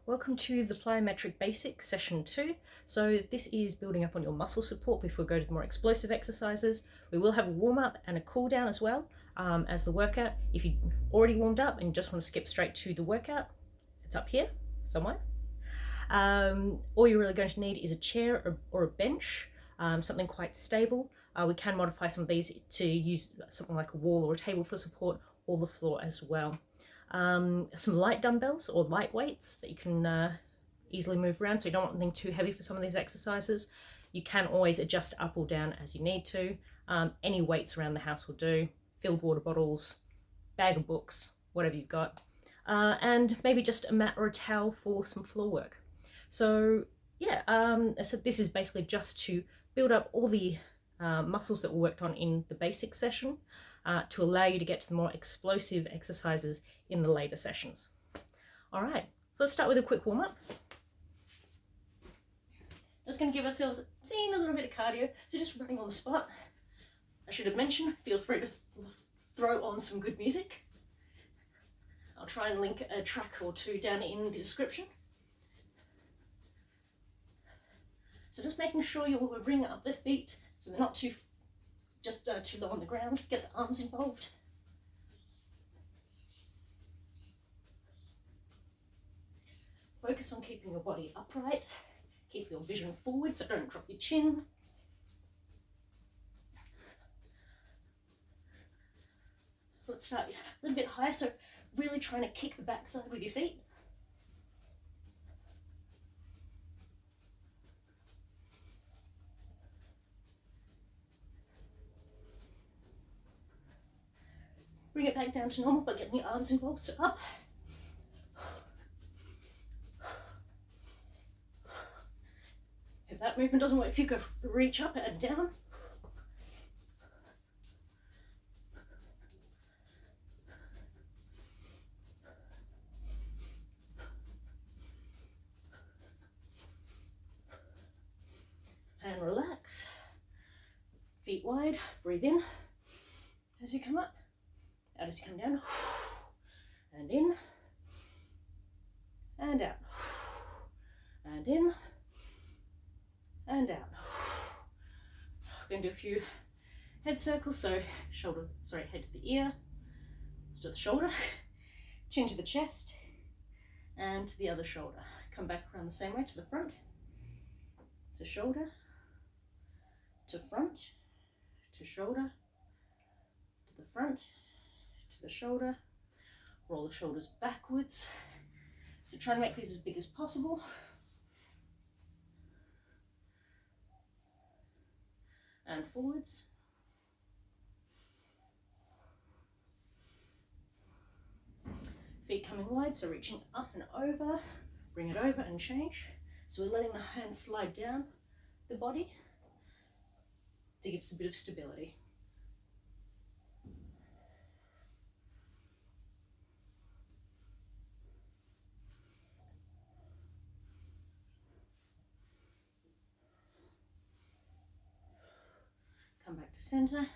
Welcome to the Plyometric Basics Session 2. So this is building up on your muscle support before we go to the more explosive exercises. We will have a warm-up and a cool-down as well as the workout. If you already warmed up and just want to skip straight to the workout, it's up here somewhere. All you're really going to need is a chair or a bench, something quite stable. We can modify some of these to use something like a wall or a table for support, or the floor as well. Some light dumbbells or light weights that you can easily move around, so you don't want anything too heavy for some of these exercises. You can always adjust up or down as you need to. Any weights around the house will do. Filled water bottles, bag of books, whatever you've got. And maybe just a mat or a towel for some floor work. So yeah, so this is basically just to build up all the muscles that were worked on in the basic session to allow you to get to the more explosive exercises in the later sessions. All right, so let's start with a quick warm-up. Just going to give ourselves a little bit of cardio, so just running on the spot. I should have mentioned, feel free to throw on some good music. I'll try and link a track or two down in the description. So just making sure you're bringing up the feet so they're not too low on the ground. Get the arms involved. Focus on keeping your body upright. Keep your vision forward, so don't drop your chin. Let's start a little bit higher, so really trying to kick the backside with your feet. Bring it back down to normal by getting your arms involved, so up. If that movement doesn't work, if you go reach up and down. And relax. Feet wide, breathe in as you come up, out as you come down, and in, and out, and in, and out. We're going to do a few head circles, so head to the ear, to the shoulder, chin to the chest, and to the other shoulder. Come back around the same way to the front, to shoulder, to front, to shoulder, to the front, to the shoulder. Roll the shoulders backwards. So try and make these as big as possible. And forwards. Feet coming wide, so reaching up and over. Bring it over and change. So we're letting the hands slide down the body to give us a bit of stability. Come back to center.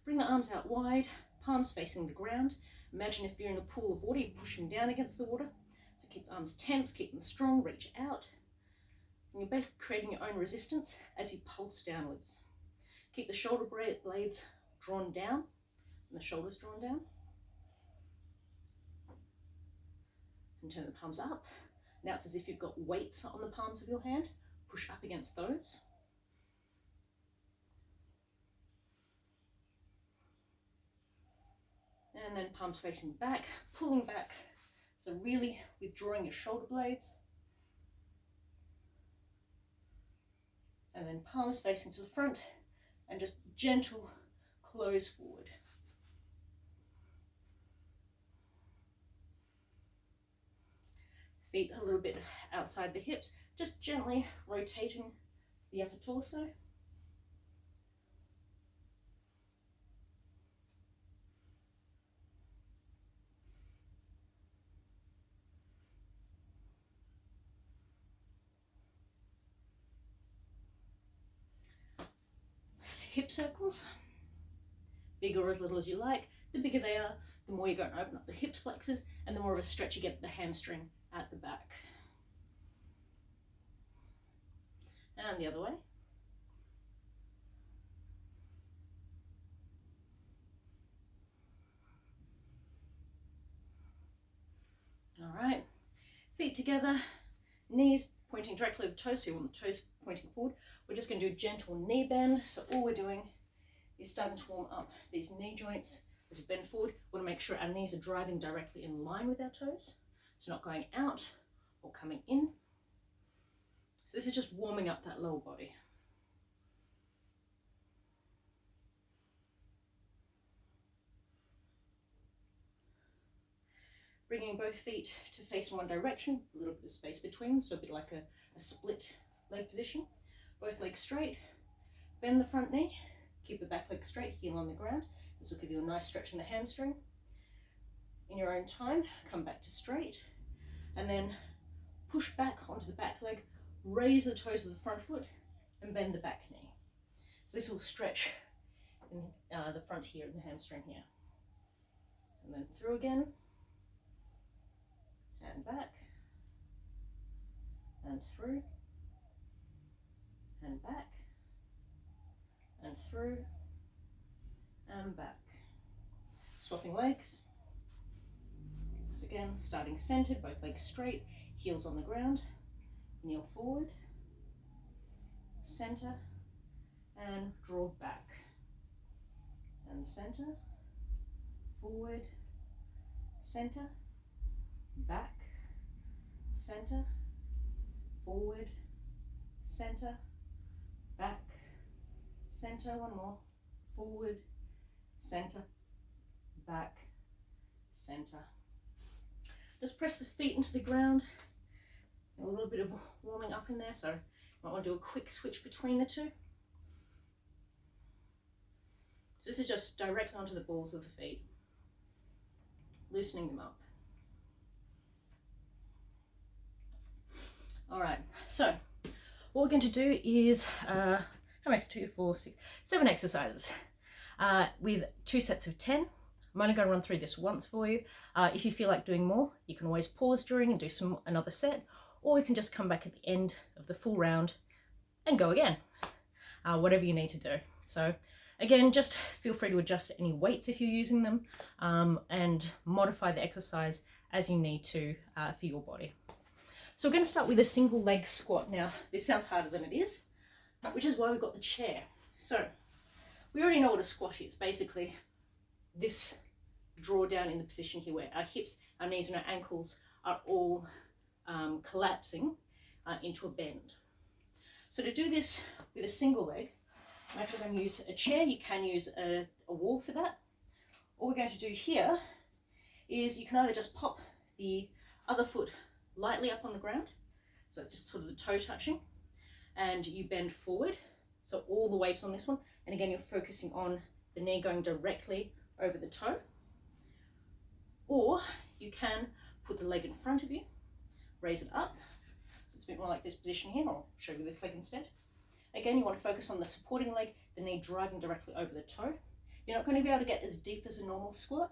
Bring the arms out wide, palms facing the ground. Imagine if you're in a pool of water, you're pushing down against the water. So keep the arms tense, keep them strong, reach out. And you're basically creating your own resistance as you pulse downwards. Keep the shoulder blades drawn down and the shoulders drawn down. And turn the palms up. Now it's as if you've got weights on the palms of your hand. Push up against those. And then palms facing back, pulling back. So really withdrawing your shoulder blades. And then palms facing to the front and just gentle close forward. Feet a little bit outside the hips, just gently rotating the upper torso. Hip circles, big or as little as you like. The bigger they are, the more you're going to open up the hip flexors and the more of a stretch you get at the hamstring at the back. and the other way. All right, feet together, knees pointing directly at the toes, so you want the toes pointing forward. We're just going to do a gentle knee bend. So all we're doing is starting to warm up these knee joints as we bend forward. We want to make sure our knees are driving directly in line with our toes, so not going out or coming in. So this is just warming up that lower body. Bringing both feet to face in one direction, a little bit of space between, so a bit like a split leg position. Both legs straight, bend the front knee, keep the back leg straight, heel on the ground. This will give you a nice stretch in the hamstring. In your own time, come back to straight, and then push back onto the back leg, raise the toes of the front foot, and bend the back knee. So this will stretch in the front here, in the hamstring here. And then through again, and back, and through, and back, and through, and back. Swapping legs. So again, starting centered, both legs straight, heels on the ground, kneel forward, center, and draw back, and center, forward, center, back, center, forward, center, back, center, one more, forward, center, back, center. Just press the feet into the ground. A little bit of warming up in there, so you might want to do a quick switch between the two. So this is just direct onto the balls of the feet, loosening them up. All right, so what we're going to do is, how many? 2, 4, 6, 7 exercises with 2 sets of 10. I'm only going to run through this once for you. If you feel like doing more, you can always pause during and do another set, or you can just come back at the end of the full round and go again, whatever you need to do. So again, just feel free to adjust any weights if you're using them, and modify the exercise as you need to for your body. So we're going to start with a single leg squat. Now, this sounds harder than it is, which is why we've got the chair. So we already know what a squat is. Basically, this draw down in the position here where our hips, our knees and our ankles are all collapsing into a bend. So to do this with a single leg, I'm actually going to use a chair. You can use a wall for that. All we're going to do here is you can either just pop the other foot lightly up on the ground, so it's just sort of the toe touching, and you bend forward, so all the weight's on this one, and again you're focusing on the knee going directly over the toe. Or you can put the leg in front of you, raise it up, so it's a bit more like this position here. I'll show you this leg instead. Again, you want to focus on the supporting leg, the knee driving directly over the toe. You're not going to be able to get as deep as a normal squat.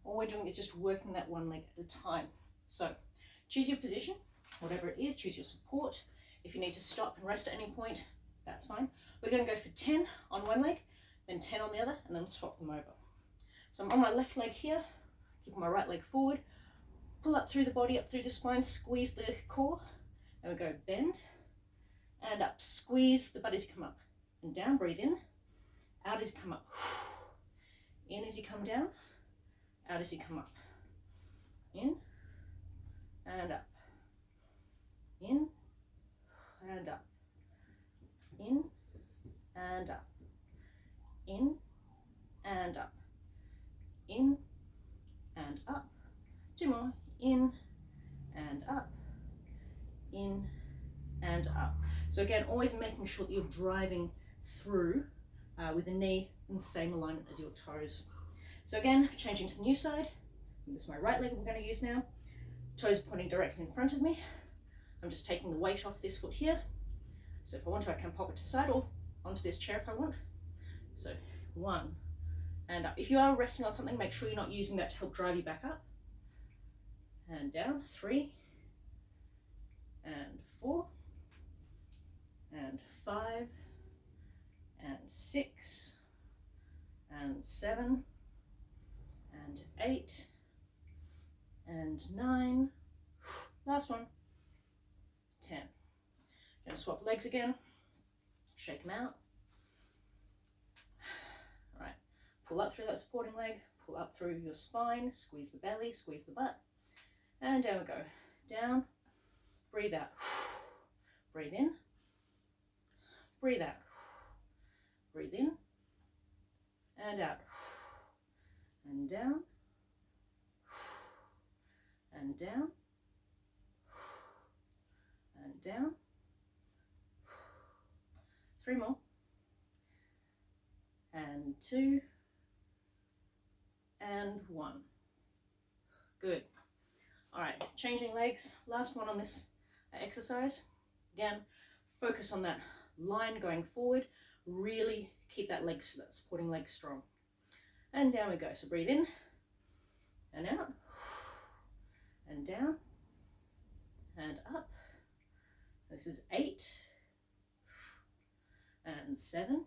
All we're doing is just working that one leg at a time. So choose your position, whatever it is, choose your support. If you need to stop and rest at any point, that's fine. We're going to go for 10 on one leg, then 10 on the other, and then swap them over. So I'm on my left leg here, keeping my right leg forward, pull up through the body, up through the spine, squeeze the core, and we go bend, and up, squeeze the butt as you come up, and down, breathe in, out as you come up, in as you come down, out as you come up, in, and up, in, and up, in, and up, in, and up, in, and up, 2 more, in, and up, in, and up. So again, always making sure that you're driving through with the knee in the same alignment as your toes. So again, changing to the new side, this is my right leg we're going to use now. Toes pointing directly in front of me. I'm just taking the weight off this foot here. So if I want to, I can pop it to the side or onto this chair if I want. So 1, and up. If you are resting on something, make sure you're not using that to help drive you back up. And down, 3, and 4, and 5 and 6 and 7 and 8 and 9. Last one. 10. Gonna swap legs again. Shake them out. All right. Pull up through that supporting leg. Pull up through your spine. Squeeze the belly. Squeeze the butt. And down we go. Down. Breathe out. Breathe in. Breathe out. Breathe in. And out. And down. And down. And down. 3 more. And 2. And 1. Good. All right, changing legs. Last one on this exercise. Again, focus on that line going forward. Really keep that leg, that supporting leg strong. And down we go. So breathe in and out and down and up. This is 8 and 7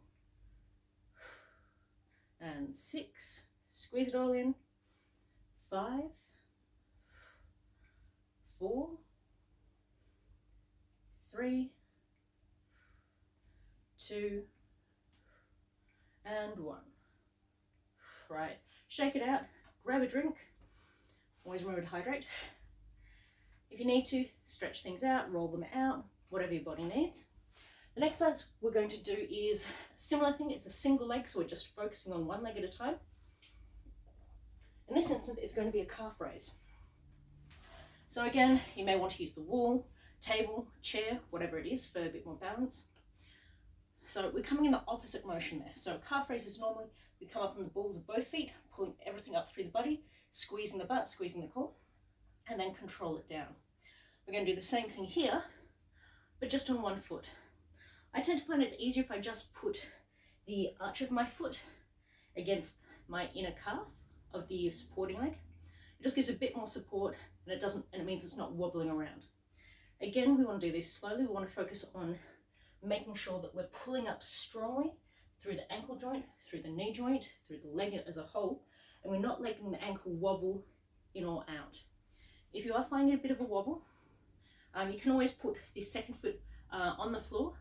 and 6. Squeeze it all in. 5, 4, 3, 2, and 1. Right, shake it out, grab a drink. Always remember to hydrate. If you need to, stretch things out, roll them out, whatever your body needs. The next exercise we're going to do is a similar thing. It's a single leg, so we're just focusing on one leg at a time. In this instance, it's going to be a calf raise. So again, you may want to use the wall, table, chair, whatever it is, for a bit more balance. So we're coming in the opposite motion there. So calf raise is normally we come up on the balls of both feet, pulling everything up through the body, squeezing the butt, squeezing the core, and then control it down. We're going to do the same thing here, but just on one foot. I tend to find it's easier if I just put the arch of my foot against my inner calf of the supporting leg. It just gives a bit more support, and it means it's not wobbling around. Again, we want to do this slowly. We want to focus on making sure that we're pulling up strongly through the ankle joint, through the knee joint, through the leg as a whole, and we're not letting the ankle wobble in or out. If you are finding a bit of a wobble, you can always put this second foot on the floor,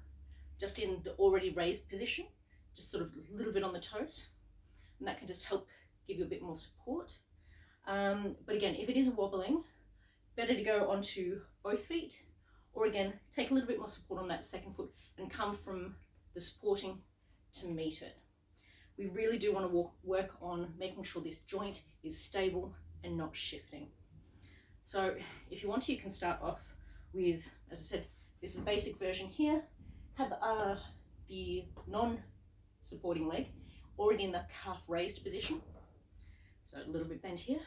just in the already raised position, just sort of a little bit on the toes, and that can just help give you a bit more support. But again, if it is wobbling, better to go onto both feet, or again, take a little bit more support on that second foot and come from the supporting to meet it. We really do want to work on making sure this joint is stable and not shifting. So if you want to, you can start off with, as I said, this is the basic version here. Have the non-supporting leg already in the calf raised position. So a little bit bent here.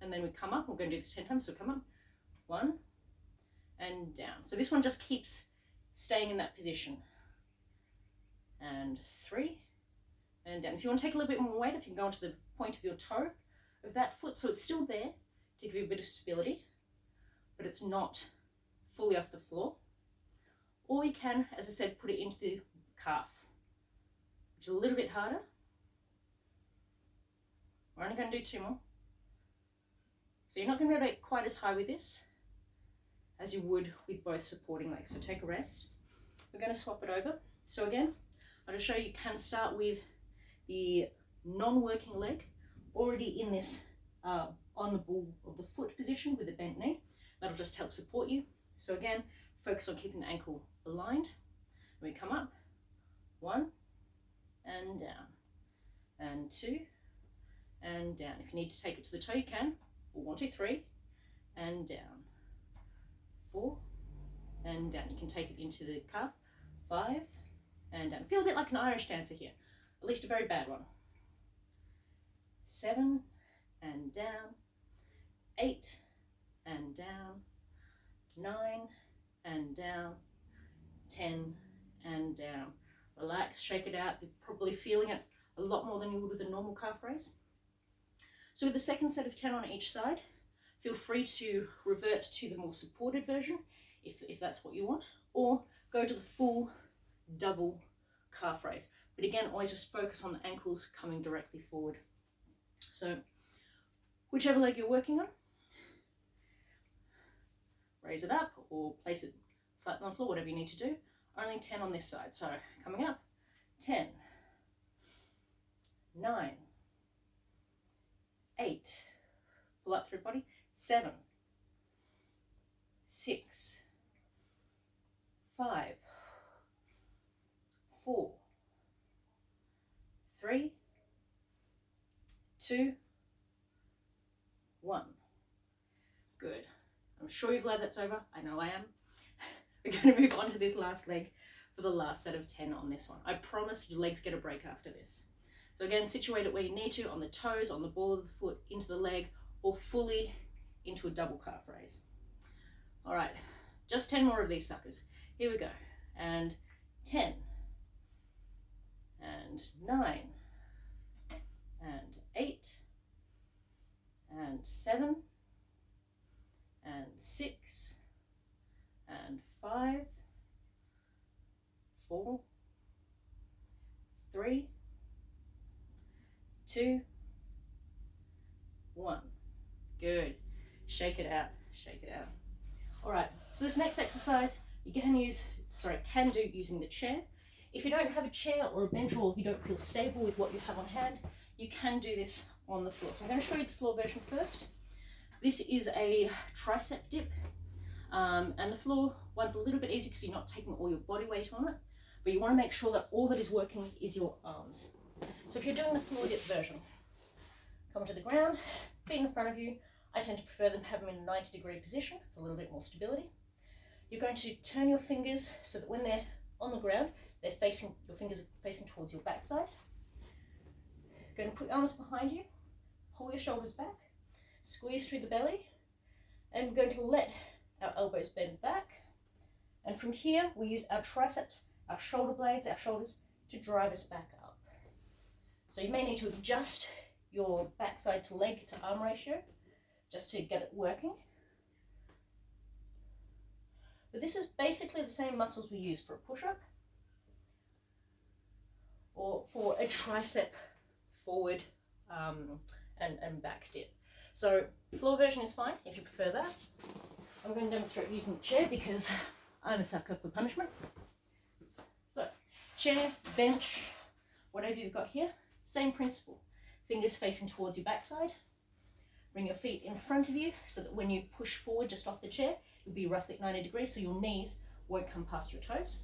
And then we come up. We're going to do this 10 times. So come up. 1 and down. So this one just keeps staying in that position. And 3 and down. If you want to take a little bit more weight, if you can go onto the point of your toe of that foot, so it's still there to give you a bit of stability, but it's not fully off the floor. Or you can, as I said, put it into the calf, which is a little bit harder. We're only going to do 2 more. So you're not going to be able to get quite as high with this as you would with both supporting legs. So take a rest. We're going to swap it over. So again, I'll just show you can start with the non-working leg already in this on the ball of the foot position with a bent knee. That'll just help support you. So again, focus on keeping the ankle aligned. We come up, 1 and down, and 2 and down. If you need to take it to the toe, you can. 1, 2, 3 and down, 4 and down. You can take it into the calf, 5 and down. Feel a bit like an Irish dancer here, at least a very bad one. 7 and down, 8 and down, 9 and down, 10 and down. Relax, shake it out. You're probably feeling it a lot more than you would with a normal calf raise. So with the second set of 10 on each side, feel free to revert to the more supported version if that's what you want, or go to the full double calf raise. But again, always just focus on the ankles coming directly forward. So whichever leg you're working on, raise it up or place it slightly on the floor, whatever you need to do. Only 10 on this side. So coming up, 10, 9, 8, pull up through body, 7, 6, 5, 4, 3, 2, 1. Good. I'm sure you're glad that's over. I know I am. We're going to move on to this last leg for the last set of 10 on this one. I promise your legs get a break after this. So again, situate it where you need to, on the toes, on the ball of the foot, into the leg, or fully into a double calf raise. All right, just 10 more of these suckers. Here we go. And 10, and 9, and 8, and 7, and 6, and 5, 4, 3, 2, 1. Good. Shake it out. Shake it out. All right. So this next exercise you can do using the chair. If you don't have a chair or a bench, or if you don't feel stable with what you have on hand, you can do this on the floor. So I'm going to show you the floor version first. This is a tricep dip, and the floor one's a little bit easy because you're not taking all your body weight on it, but you want to make sure that all that is working is your arms. So if you're doing the floor dip version, come to the ground, feet in front of you. I tend to prefer them have them in a 90-degree position. It's a little bit more stability. You're going to turn your fingers so that when they're on the ground, your fingers are facing towards your backside. You're going to put your arms behind you, pull your shoulders back, squeeze through the belly, and we're going to let our elbows bend back. And from here, we use our triceps, our shoulder blades, our shoulders to drive us back up. So you may need to adjust your backside to leg to arm ratio just to get it working. But this is basically the same muscles we use for a push-up or for a tricep forward and back dip. So floor version is fine if you prefer that. I'm going to demonstrate using the chair because I'm a sucker for punishment. So chair, bench, whatever you've got here, same principle. Fingers facing towards your backside. Bring your feet in front of you so that when you push forward just off the chair, you'll be roughly at 90 degrees so your knees won't come past your toes.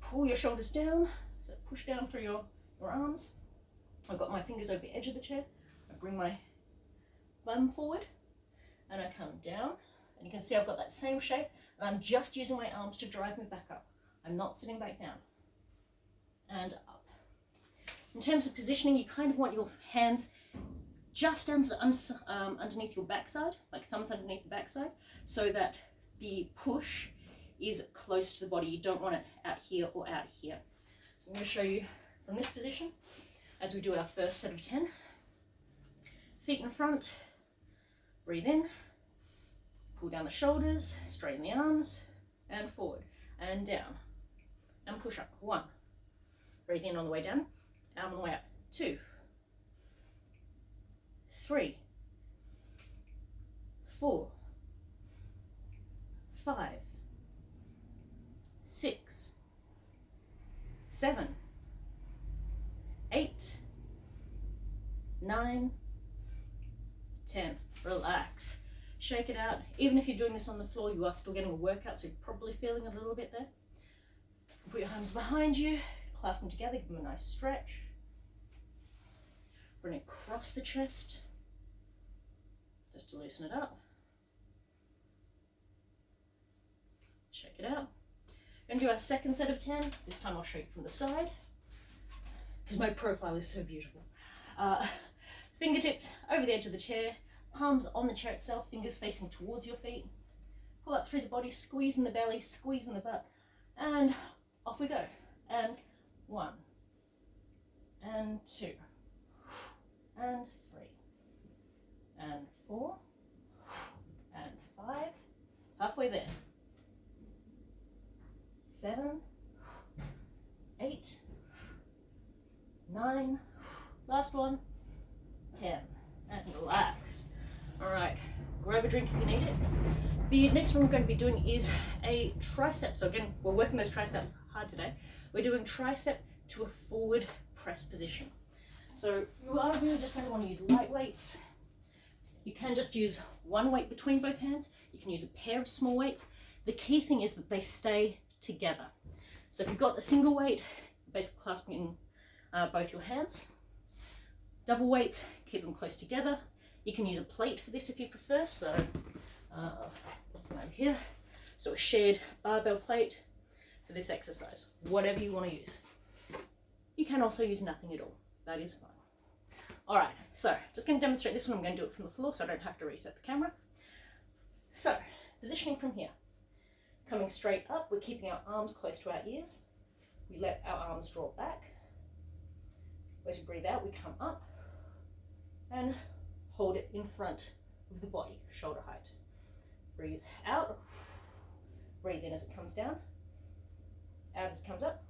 Pull your shoulders down, so push down through your arms. I've got my fingers over the edge of the chair. I bring my bum forward and I come down. And you can see I've got that same shape and I'm just using my arms to drive me back up. I'm not sitting back down. And up. In terms of positioning, you kind of want your hands just underneath your backside, like thumbs underneath the backside, so that the push is close to the body. You don't want it out here or out here. So I'm going to show you from this position as we do our first set of 10. Feet in front, breathe in, pull down the shoulders, straighten the arms, and forward, and down, and push up. 1, breathe in on the way down, arm on the way up. 2, 3, 4, 5, 6, 7, 8, 9, 10. Relax. Shake it out. Even if you're doing this on the floor, you are still getting a workout, so you're probably feeling a little bit there. Put your arms behind you, clasp them together, give them a nice stretch. Bring it across the chest, just to loosen it up. Check it out. We're going to do our second set of 10. This time I'll show you from the side, because my profile is so beautiful. Fingertips over the edge of the chair, palms on the chair itself, fingers facing towards your feet. Pull up through the body, squeeze in the belly, squeeze in the butt, and off we go. And 1, and 2, and 3, and 4, and 5, halfway there, 7, 8, 9, last one, 10, and relax. All right, grab a drink if you need it. The next one we're going to be doing is a tricep. So again, we're working those triceps hard today. We're doing tricep to a forward press position. So you are really just going to want to use light weights. You can just use one weight between both hands. You can use a pair of small weights. The key thing is that they stay together. So if you've got a single weight, basically clasping in both your hands. Double weights, keep them close together. You can use a plate for this if you prefer. So over here. So a shared barbell plate for this exercise. Whatever you want to use. You can also use nothing at all. That is fine. All right, so just going to demonstrate this one. I'm going to do it from the floor so I don't have to reset the camera. So positioning from here. Coming straight up, we're keeping our arms close to our ears. We let our arms draw back. As we breathe out, we come up and hold it in front of the body, shoulder height. Breathe out, breathe in as it comes down, out as it comes up,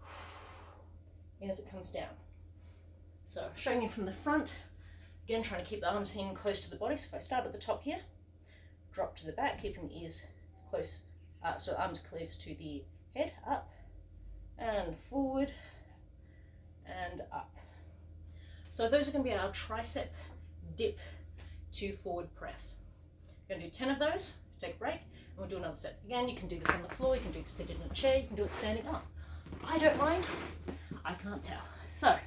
in as it comes down. So showing you from the front, again trying to keep the arms in close to the body. So if I start at the top here, drop to the back, keeping the ears close, so arms close to the head, up and forward and up. So those are going to be our tricep dip to forward press. We're going to do 10 of those, take a break, and we'll do another set. Again, you can do this on the floor, you can do this seated in a chair, you can do it standing up. I don't mind, I can't tell. So,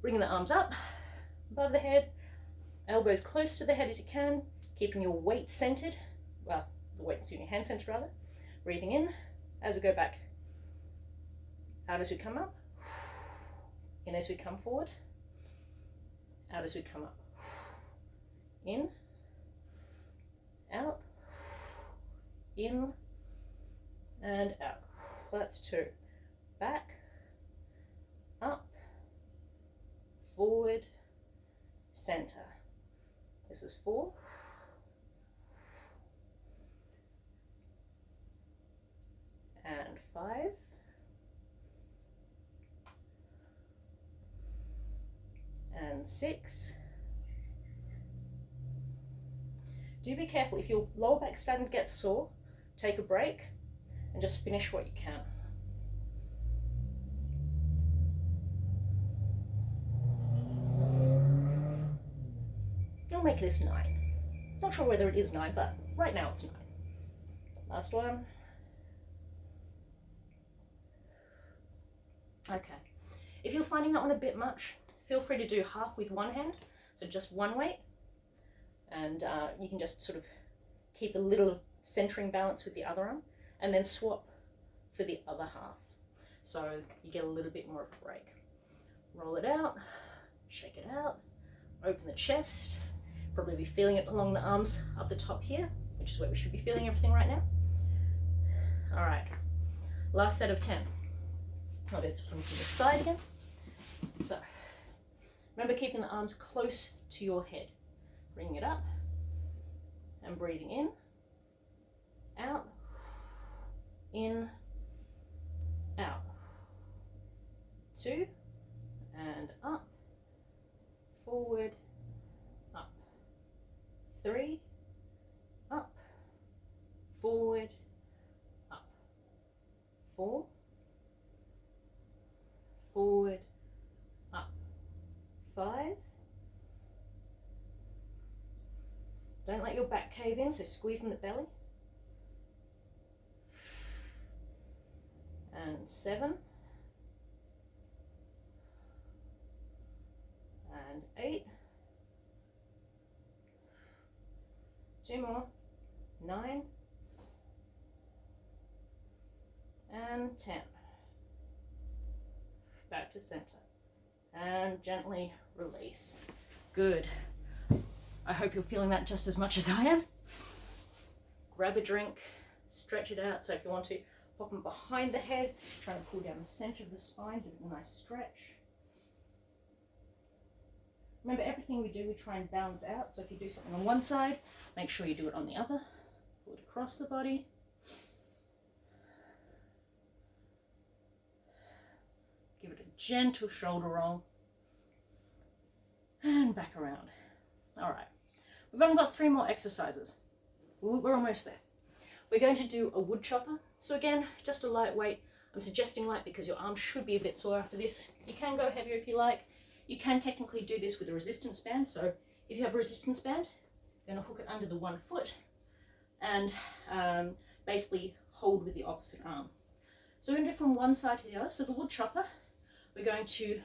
bringing the arms up, above the head, elbows close to the head as you can, keeping your weight centered, well, the weight in your hand centered rather. Breathing in as we go back, out as we come up, in as we come forward, out as we come up, in, out, in, and out. That's 2. Back, up, forward, center. This is 4. And 5. And 6. Do be careful, if your lower back's starting to get sore, take a break and just finish what you can. You'll make this 9. Not sure whether it is 9, but right now it's 9. Last one. Okay. If you're finding that one a bit much, feel free to do half with one hand, so just one weight, and you can just sort of keep a little of centering balance with the other arm, and then swap for the other half, so you get a little bit more of a break. Roll it out, shake it out, open the chest, probably be feeling it along the arms up the top here, which is where we should be feeling everything right now. All right, last set of 10. I'll do this from the side again. So, remember keeping the arms close to your head. Bringing it up and breathing in, out, in, out. 2, and up, forward, up. 3, up, forward, up. 4, forward, up. 5. Don't let your back cave in, so squeezing the belly. And 7. And 8. 2 more. 9. And 10. Back to center. And gently release. Good. I hope you're feeling that just as much as I am. Grab a drink, stretch it out. So if you want to, pop them behind the head, try to pull down the center of the spine, give it a nice stretch. Remember, everything we do, we try and balance out. So if you do something on one side, make sure you do it on the other. Pull it across the body. gentle shoulder roll, and back around. All right, we've only got 3 more exercises. We're almost there. We're going to do a wood chopper. So again, just a lightweight. I'm suggesting light because your arms should be a bit sore after this. You can go heavier if you like. You can technically do this with a resistance band. So if you have a resistance band, you're going to hook it under the one foot and basically hold with the opposite arm. So we're going to do from one side to the other. So the wood chopper, we're going to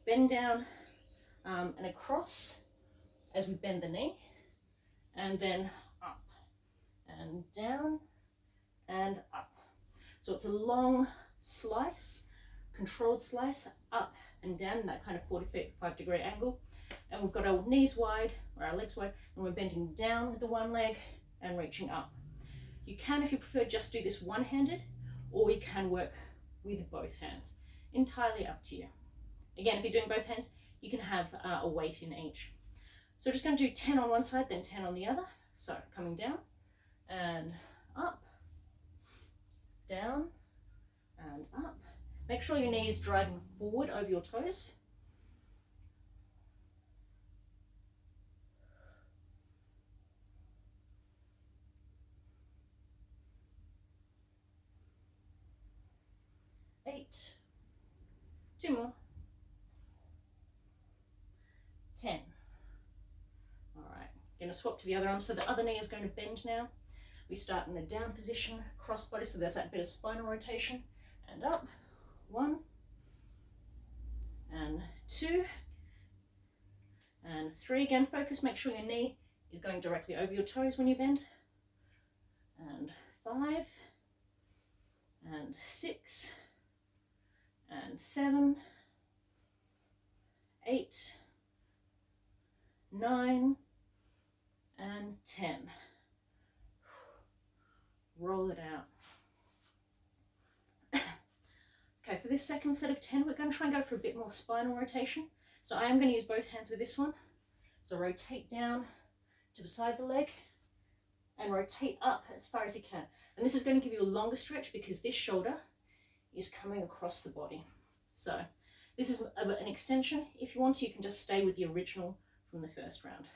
bend down and across as we bend the knee, and then up and down and up. So it's a long slice, controlled slice, up and down in that kind of 45-degree angle. And we've got our knees wide, or our legs wide, and we're bending down with the one leg and reaching up. You can, if you prefer, just do this one-handed, or you can work with both hands. Entirely up to you. Again, if you're doing both hands, you can have a weight in each. So we're just going to do 10 on one side, then 10 on the other. So coming down and up, down and up. Make sure your knee is driving forward over your toes. Eight, 2 more, 10. All right, going to swap to the other arm. So the other knee is going to bend now. We start in the down position, cross body, so there's that bit of spinal rotation, and up. 1 and 2 and 3. Again, focus, make sure your knee is going directly over your toes when you bend. And 5 and 6 and 7, 8, 9 and 10. Roll it out. Okay, for this second set of 10, we're going to try and go for a bit more spinal rotation. So I am going to use both hands with this one. So rotate down to beside the leg and rotate up as far as you can. And this is going to give you a longer stretch because this shoulder is coming across the body. So this is an extension. If you want to, you can just stay with the original from the first round.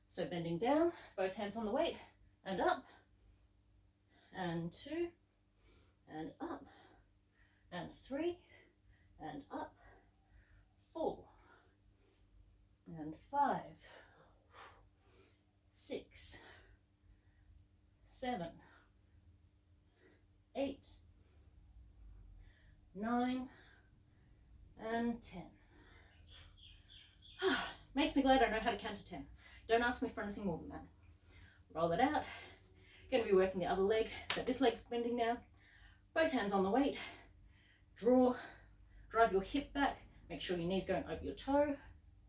So bending down, both hands on the weight, and up, and 2, and up, and 3, and up, 4, and 5, 6, 7, 8, 9, and 10. Makes me glad I know how to count to 10. Don't ask me for anything more than that. Roll it out. Going to be working the other leg. So this leg's bending now. Both hands on the weight. Draw. Drive your hip back. Make sure your knee's going over your toe.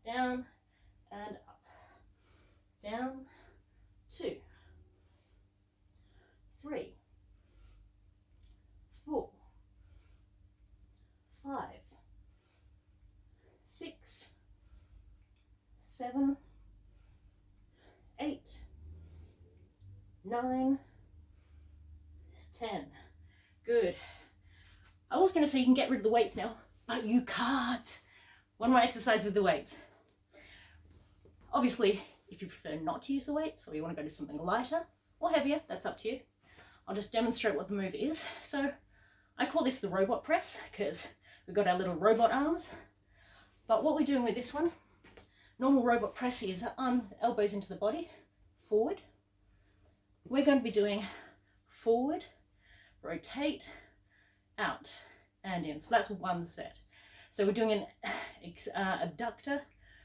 Down and up. Down. 2, 3, 4, 5, 6, 7, 8, 9, 10. Good. I was going to say you can get rid of the weights now, but you can't. One more exercise with the weights. Obviously, if you prefer not to use the weights or you want to go to something lighter or heavier, that's up to you. I'll just demonstrate what the move is. So I call this the robot press because we've got our little robot arms. But what we're doing with this one, normal robot press is elbows into the body, forward. We're going to be doing forward, rotate, out, and in. So that's one set. So we're doing an abductor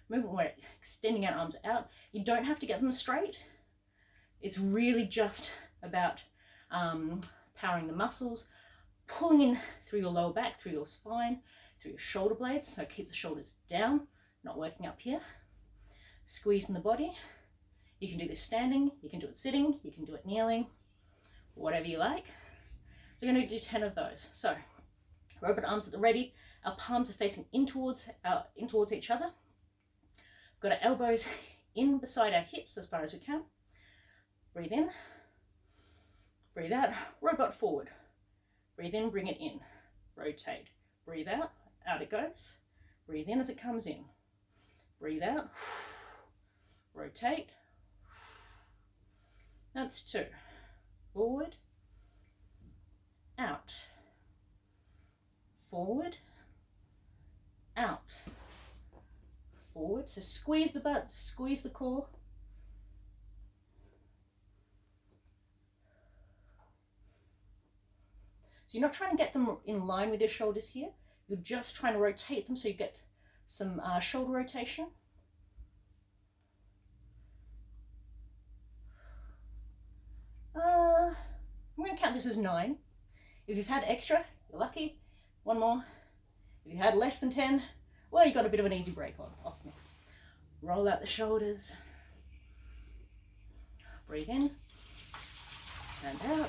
movement where we're extending our arms out. You don't have to get them straight. It's really just about powering the muscles, pulling in through your lower back, through your spine, through your shoulder blades. So keep the shoulders down, not working up here. Squeezing the body. You can do this standing, you can do it sitting, you can do it kneeling, whatever you like. So we're going to do 10 of those. So robot arms at the ready. Our palms are facing in towards each other. We've got our elbows in beside our hips as far as we can. Breathe in. Breathe out. Robot forward. Breathe in, bring it in. Rotate. Breathe out. out it goes. Breathe in as it comes in. Breathe out. Rotate. That's 2. Forward. Out. Forward. Out. Forward. So squeeze the butt, squeeze the core. So you're not trying to get them in line with your shoulders here. You're just trying to rotate them so you get some shoulder rotation. I'm going to count this as 9. If you've had extra, you're lucky. 1 more. If you had less than 10, well, you got a bit of an easy break off me. Roll out the shoulders. Breathe in and out.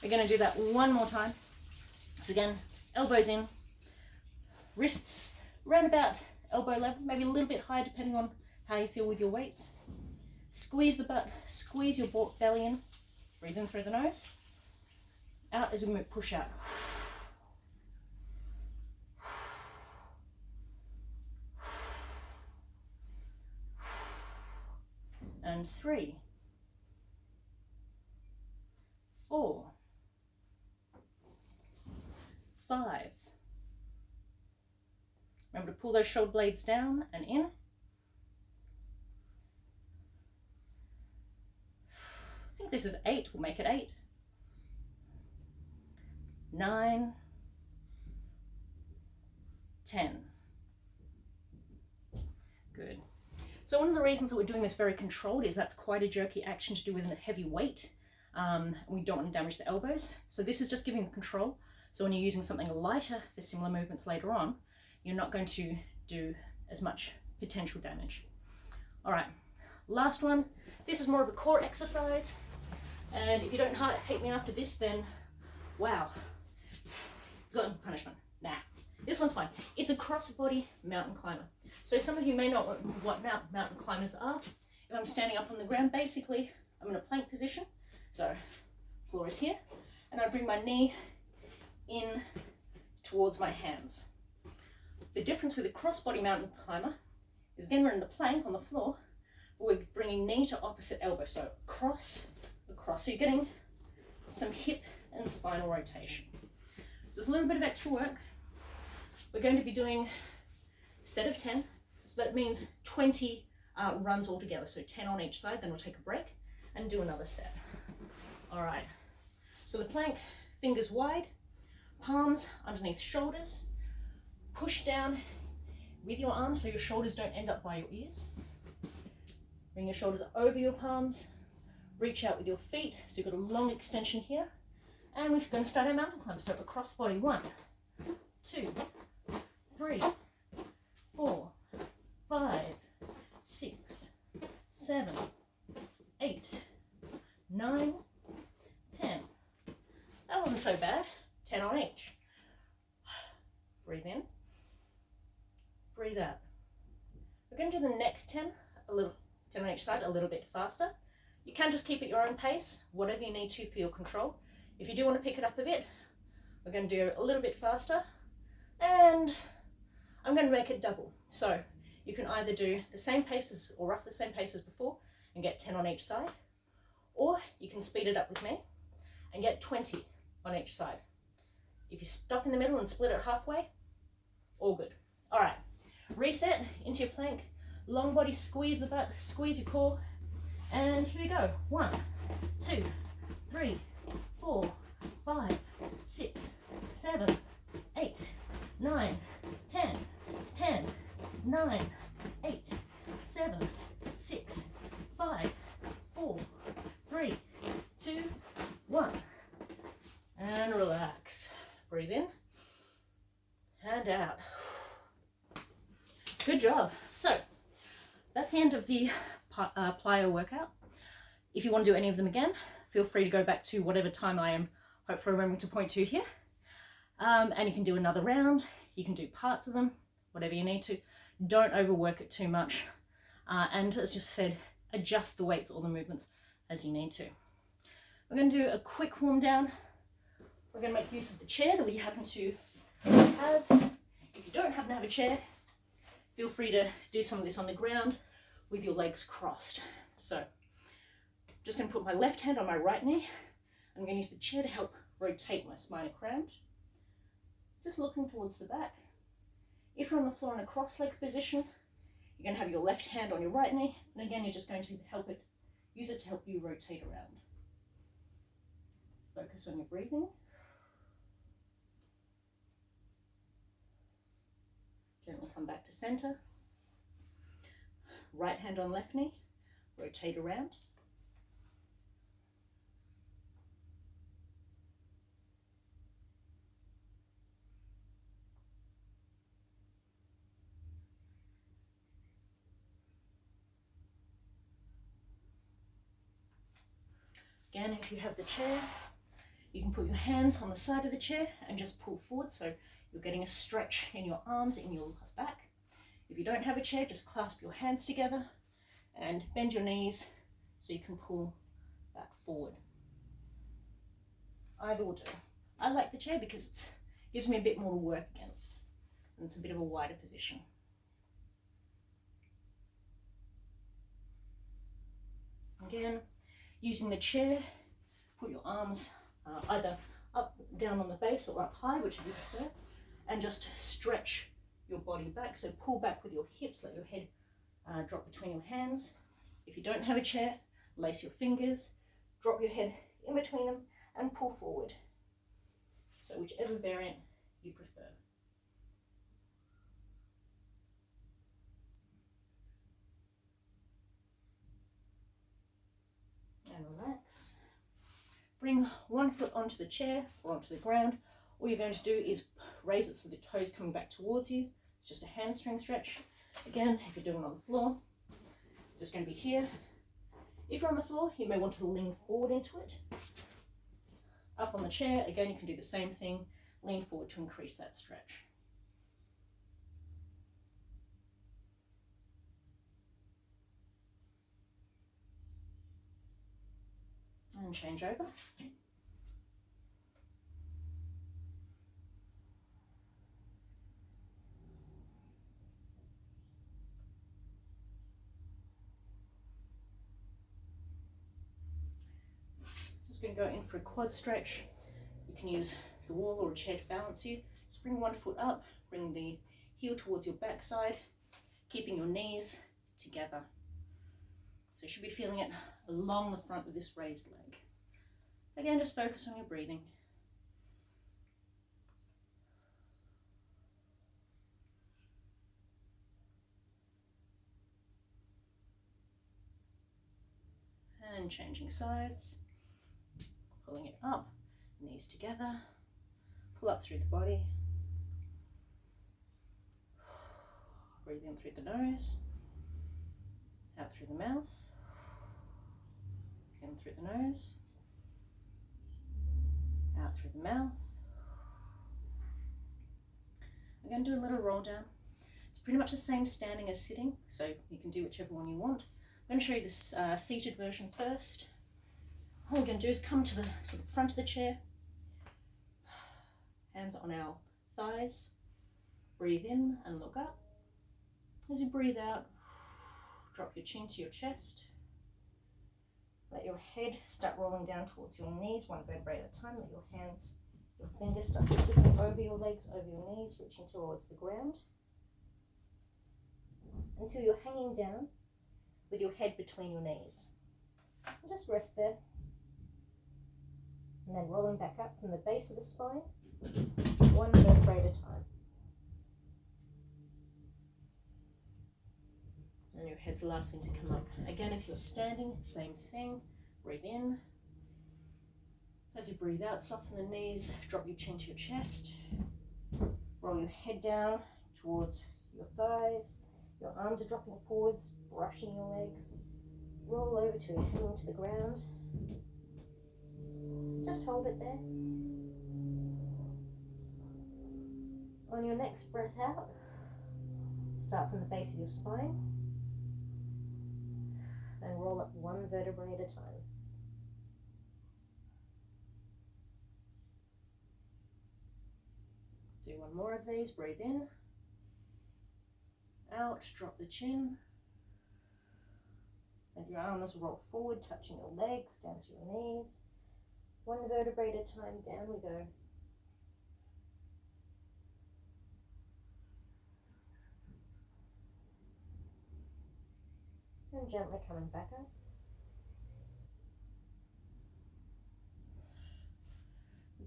We're going to do that 1 more time. So again, elbows in, wrists round about elbow level, maybe a little bit higher depending on how you feel with your weights. Squeeze the butt, squeeze your belly in. Breathe in through the nose. Out as we push out. And 3, 4, 5. Remember to pull those shoulder blades down and in. I think this is 8, we'll make it 8. 9, 10. Good. So one of the reasons that we're doing this very controlled is that's quite a jerky action to do with a heavy weight. We don't want to damage the elbows. So this is just giving control. So when you're using something lighter for similar movements later on, you're not going to do as much potential damage. All right, last one. This is more of a core exercise. And if you don't hate me after this, then wow, glutton for punishment. Nah, this one's fine. It's a cross-body mountain climber. So some of you may not know what mountain climbers are. If I'm standing up on the ground, basically I'm in a plank position. So floor is here, and I bring my knee in towards my hands. The difference with a cross-body mountain climber is, again, we're in the plank on the floor, but we're bringing knee to opposite elbow. So across. So you're getting some hip and spinal rotation. So there's a little bit of extra work. We're going to be doing a set of 10. So that means 20 runs altogether. So 10 on each side, then we'll take a break and do another set. All right. So the plank, fingers wide, palms underneath shoulders. Push down with your arms so your shoulders don't end up by your ears. Bring your shoulders over your palms. Reach out with your feet, so you've got a long extension here. And we're going to start our mountain climb. So across body, 1, 2, 3, 4, 5, 6, 7, 8, 9, 10. That wasn't so bad. 10 on each. Breathe in. Breathe out. We're going to do the next 10 on each side, a little bit faster. You can just keep at your own pace, whatever you need to for your control. If you do want to pick it up a bit, we're going to do it a little bit faster, and I'm going to make it double. So you can either do the same paces or roughly the same pace as before and get 10 on each side, or you can speed it up with me and get 20 on each side. If you stop in the middle and split it halfway, all good. All right, reset into your plank, long body, squeeze the butt, squeeze your core. And here we go. 1, 2, 3, 4, 5, 6, 7, 8, 9, 10, 10, 9, 8, 7, 6, 5, 4, 3, 2, 1. And relax. Breathe in and out. Good job. So that's the end of the plyo workout. If you want to do any of them again, feel free to go back to whatever time I am hopefully remembering to point to here. And you can do another round. You can do parts of them, whatever you need to. Don't overwork it too much. And as just said, adjust the weights or the movements as you need to. We're going to do a quick warm down. We're going to make use of the chair that we happen to If you don't happen to have a chair, feel free to do some of this on the ground with your legs crossed. So I'm just going to put my left hand on my right knee. I'm going to use the chair to help rotate my spine around. Just looking towards the back. If you're on the floor in a cross-legged position, you're going to have your left hand on your right knee, and again, you're just going to use it to help you rotate around. Focus on your breathing. Gently come back to center. Right hand on left knee, rotate around. Again, if you have the chair, you can put your hands on the side of the chair and just pull forward, so you're getting a stretch in your arms, in your back. If you don't have a chair, just clasp your hands together and bend your knees so you can pull back forward. Either will do. I like the chair because it gives me a bit more to work against, and it's a bit of a wider position. Again, using the chair, put your arms either up, down on the base or up high, whichever you prefer, and just stretch your body back. So pull back with your hips, let your head drop between your hands. If you don't have a chair, lace your fingers, drop your head in between them and pull forward. So whichever variant you prefer. And relax. Bring one foot onto the chair or onto the ground. All you're going to do is raise it so the toes coming back towards you. It's just a hamstring stretch. Again, if you're doing it on the floor, it's just going to be here. If you're on the floor, you may want to lean forward into it. Up on the chair, again, you can do the same thing. Lean forward to increase that stretch. And change over. Just going to go in for a quad stretch. You can use the wall or a chair to balance you. Just bring one foot up, bring the heel towards your backside, keeping your knees together. So you should be feeling it along the front of this raised leg. Again, just focus on your breathing. And changing sides, pulling it up, knees together, pull up through the body. Breathe in through the nose, out through the mouth, in through the nose, out through the mouth. I'm going to do a little roll down. It's pretty much the same standing as sitting, so you can do whichever one you want. I'm going to show you this seated version first. All we're going to do is come to the sort of front of the chair, hands on our thighs, breathe in and look up. As you breathe out, drop your chin to your chest. Let your head start rolling down towards your knees, one vertebrae at a time. Let your hands, your fingers start slipping over your legs, over your knees, reaching towards the ground, until you're hanging down with your head between your knees. And just rest there. And then rolling back up from the base of the spine, one vertebrae at a time. And your head's the last thing to come up. Again, if you're standing, same thing. Breathe in. As you breathe out, soften the knees, drop your chin to your chest. Roll your head down towards your thighs. Your arms are dropping forwards, brushing your legs. Roll over to hanging to the ground. Just hold it there. On your next breath out, start from the base of your spine and roll up one vertebrae at a time. Do Do one more of these. Breathe in, out, drop the chin. Let your arms roll forward, touching your legs, down to your knees. One vertebrae at a time, down we go. And gently coming back up.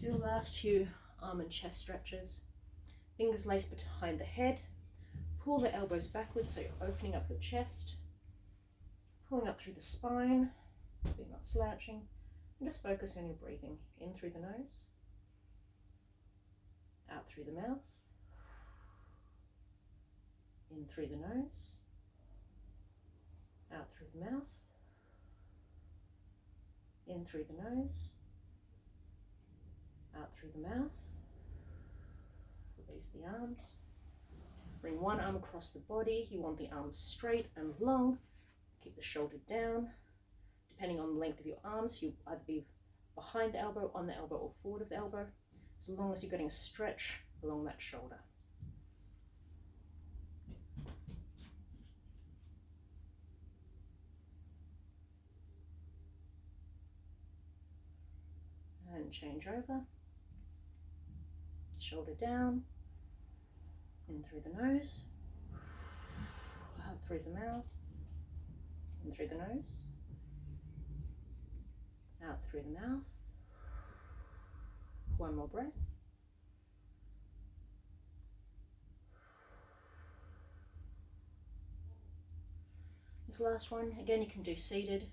Do the last few arm and chest stretches. Fingers laced behind the head. Pull the elbows backwards so you're opening up your chest. Pulling up through the spine so you're not slouching. And just focus on your breathing. In through the nose. Out through the mouth. In through the nose. Out through the mouth. In through the nose. Out through the mouth. Release the arms. Bring one arm across the body. You want the arms straight and long. Keep the shoulder down. Depending on the length of your arms, you'll either be behind the elbow, on the elbow, or forward of the elbow, as long as you're getting a stretch along that shoulder. And change over. Shoulder down. In through the nose. Out through the mouth. In through the nose. Out through the mouth. One more breath. This last one, again, you can do seated.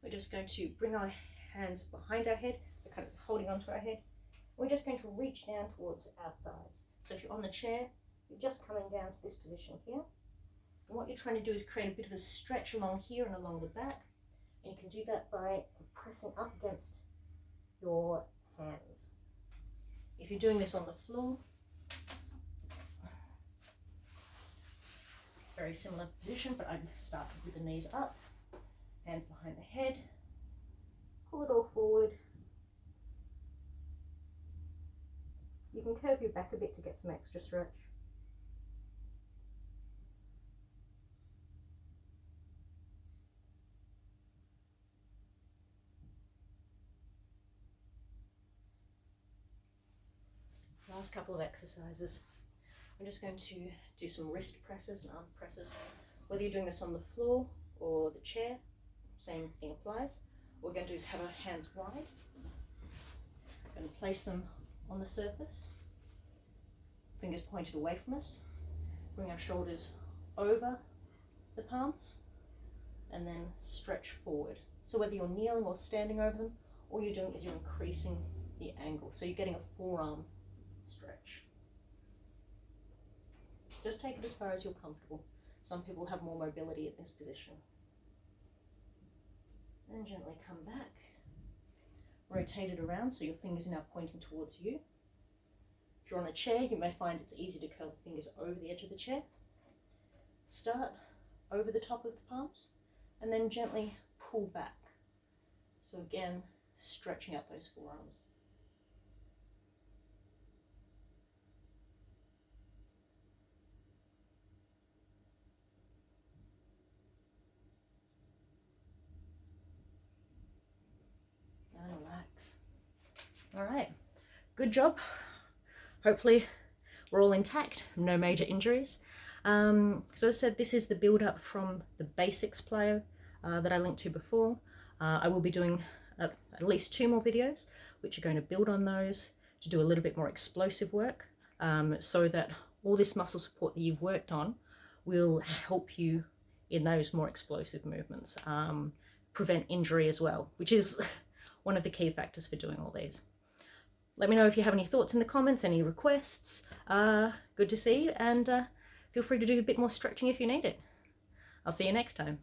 We're just going to bring our hands behind our head. We're kind of holding onto our head. We're just going to reach down towards our thighs. So if you're on the chair, you're just coming down to this position here. And what you're trying to do is create a bit of a stretch along here and along the back. And you can do that by pressing up against your hands. If you're doing this on the floor, very similar position, but I'd start with the knees up, hands behind the head, pull it all forward. You can curve your back a bit to get some extra stretch. Last couple of exercises. I'm just going to do some wrist presses and arm presses. Whether you're doing this on the floor or the chair, same thing applies. What we're going to do is have our hands wide. We're going to place them on the surface. Fingers pointed away from us. Bring our shoulders over the palms and then stretch forward. So whether you're kneeling or standing over them, all you're doing is you're increasing the angle. So you're getting a forearm stretch. Just take it as far as you're comfortable. Some people have more mobility at this position. And gently come back. Rotate it around so your fingers are now pointing towards you. If you're on a chair, you may find it's easy to curl the fingers over the edge of the chair. Start over the top of the palms and then gently pull back. So again, stretching out those forearms. And relax. All right, good job. Hopefully we're all intact, no major injuries. So as I said, this is the build up from the basics plyo that I linked to before. I will be doing at least 2 more videos, which are going to build on those to do a little bit more explosive work, so that all this muscle support that you've worked on will help you in those more explosive movements, prevent injury as well, which is one of the key factors for doing all these. Let me know if you have any thoughts in the comments, any requests. Good to see you, and feel free to do a bit more stretching if you need it. I'll see you next time.